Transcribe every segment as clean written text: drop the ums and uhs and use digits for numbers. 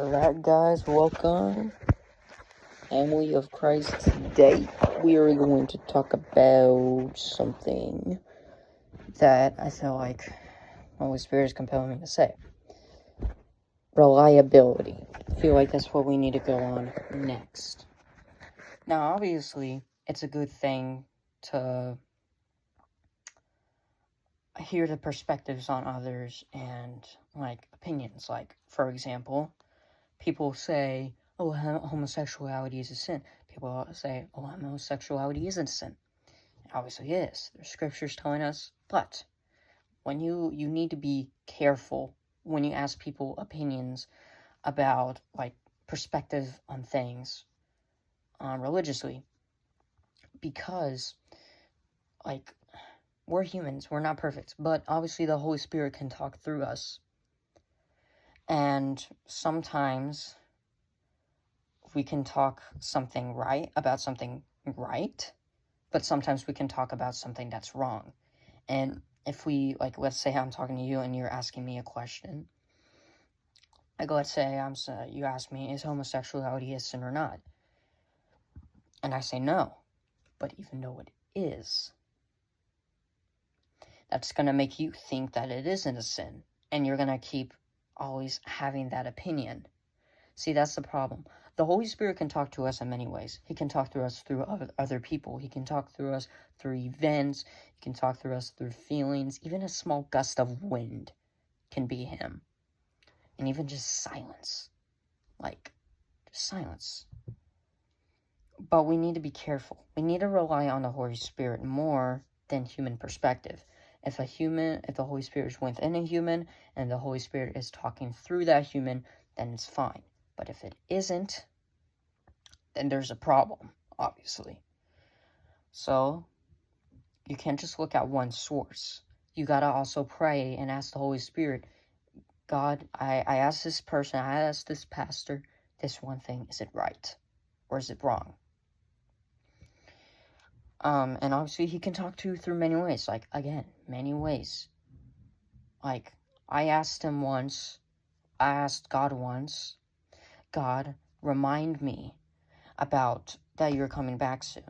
Alright, guys, welcome. Family of Christ. Today, we are going to talk about something that I feel like Holy Spirit is compelling me to say. Reliability. I feel like that's what we need to go on next. Now, obviously, it's a good thing to hear the perspectives on others and, opinions. For example, people say, oh, homosexuality is a sin. People say, oh, homosexuality isn't a sin. It obviously is. There's scriptures telling us. But when you need to be careful when you ask people opinions about, perspective on things religiously. Because, we're humans. We're not perfect. But obviously the Holy Spirit can talk through us. And sometimes we can talk something right about something right, but sometimes we can talk about something that's wrong. And if we, let's say I'm talking to you and you're asking me a question. Let's say you ask me, is homosexuality a sin or not? And I say no. But even though it is, that's going to make you think that it isn't a sin. And you're going to keep always having that opinion. See, that's the problem. The Holy Spirit can talk to us in many ways. He can talk to us through other people. He can talk through us through events. He can talk through us through feelings. Even a small gust of wind can be him. And even just silence. Just silence. But we need to be careful. We need to rely on the Holy Spirit more than human perspective. If the Holy Spirit is within a human and the Holy Spirit is talking through that human, then it's fine. But if it isn't, then there's a problem, obviously. So, you can't just look at one source. You gotta also pray and ask the Holy Spirit, God, I asked this person, I asked this pastor, this one thing, is it right? Or is it wrong? And obviously he can talk to you through many ways. Many ways. I asked God once, God, remind me about that you're coming back soon.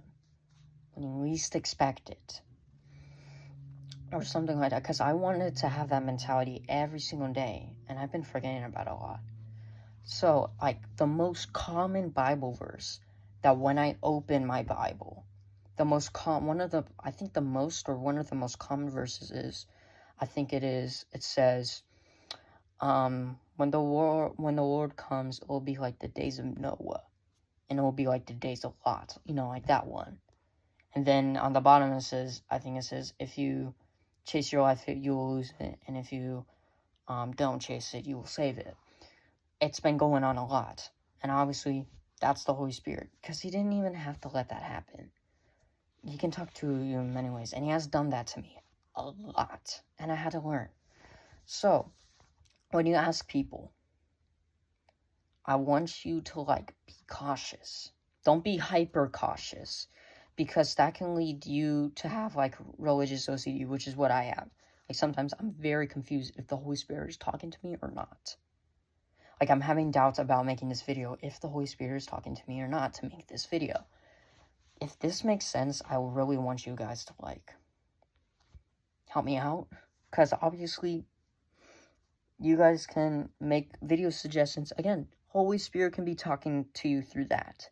When you least expect it. Or something like that. Because I wanted to have that mentality every single day. And I've been forgetting about it a lot. So, the most common Bible verse that when I open my Bible, one of the most common verses is, it says, when the Lord comes, it will be like the days of Noah, and it will be like the days of Lot, like that one. And then on the bottom it says, if you chase your life, you will lose it, and if you don't chase it, you will save it. It's been going on a lot, and obviously that's the Holy Spirit, because he didn't even have to let that happen. He can talk to you in many ways, and he has done that to me a lot, and I had to learn. So, when you ask people, I want you to, be cautious. Don't be hyper cautious, because that can lead you to have, religious OCD, which is what I have. Sometimes I'm very confused if the Holy Spirit is talking to me or not. I'm having doubts about making this video, if the Holy Spirit is talking to me or not to make this video. If this makes sense, I really want you guys to, help me out. Because obviously, you guys can make video suggestions. Again, Holy Spirit can be talking to you through that.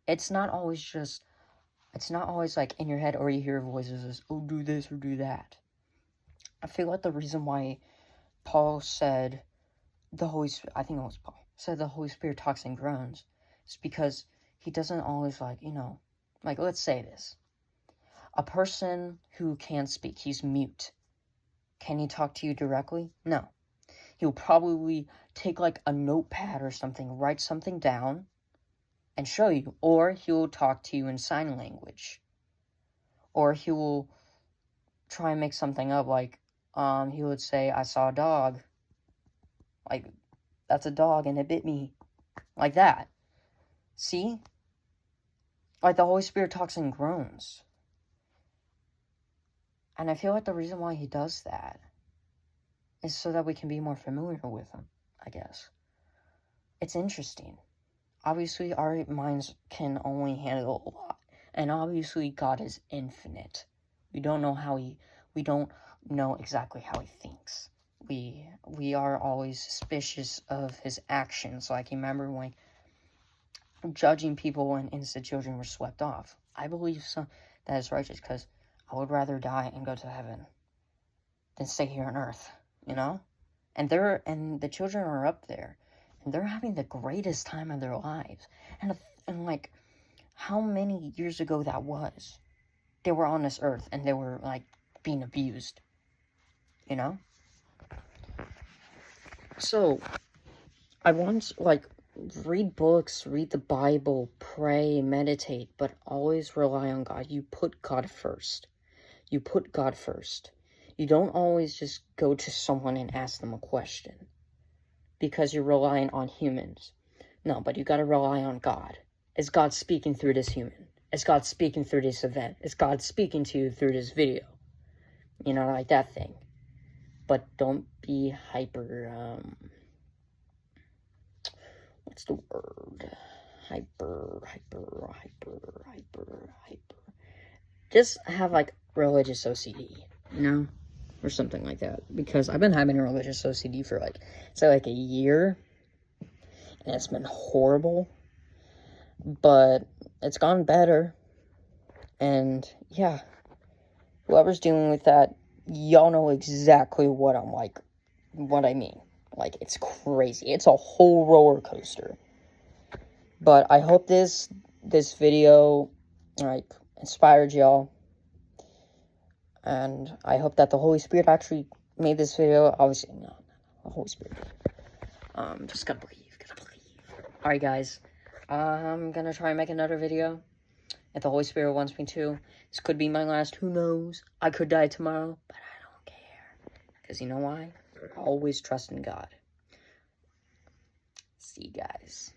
It's not always in your head, or you hear voices, oh, do this or do that. I feel like the reason why Paul said the Holy Spirit talks and groans, is because he doesn't always, let's say this. A person who can't speak, he's mute. Can he talk to you directly? No. He'll probably take, a notepad or something, write something down, and show you. Or he'll talk to you in sign language. Or he will try and make something up, he would say, I saw a dog. That's a dog and it bit me. Like that. See? The Holy Spirit talks in groans. And I feel like the reason why he does that is so that we can be more familiar with him, I guess. It's interesting. Obviously, our minds can only handle a lot. And obviously, God is infinite. We don't know exactly how he thinks. We are always suspicious of his actions. Like, you remember when judging people when innocent children were swept off. I believe that is righteous, because I would rather die and go to heaven than stay here on earth, you know? And the children are up there, and they're having the greatest time of their lives. And like, how many years ago that was? They were on this earth, and they were, like, being abused, you know? So, I want, like, read books, read the Bible, pray, meditate, but always rely on God. You put God first. You put God first. You don't always just go to someone and ask them a question because you're relying on humans. No, but you got to rely on God. Is God speaking through this human? Is God speaking through this event? Is God speaking to you through this video? You know, like that thing. But don't be hyper, what's the word? Hyper. Just have, like, religious OCD, you know? Or something like that. Because I've been having religious OCD for, like, say, like, a year. And it's been horrible. But it's gotten better. And, yeah. Whoever's dealing with that, y'all know exactly what I'm like. What I mean. Like, it's crazy. It's a whole roller coaster. But I hope this video, like, inspired y'all. And I hope that the Holy Spirit actually made this video. Obviously, no, the Holy Spirit. Just gotta believe. Alright, guys. I'm gonna try and make another video. If the Holy Spirit wants me to. This could be my last. Who knows? I could die tomorrow. But I don't care. Because you know why? I always trust in God. See you guys.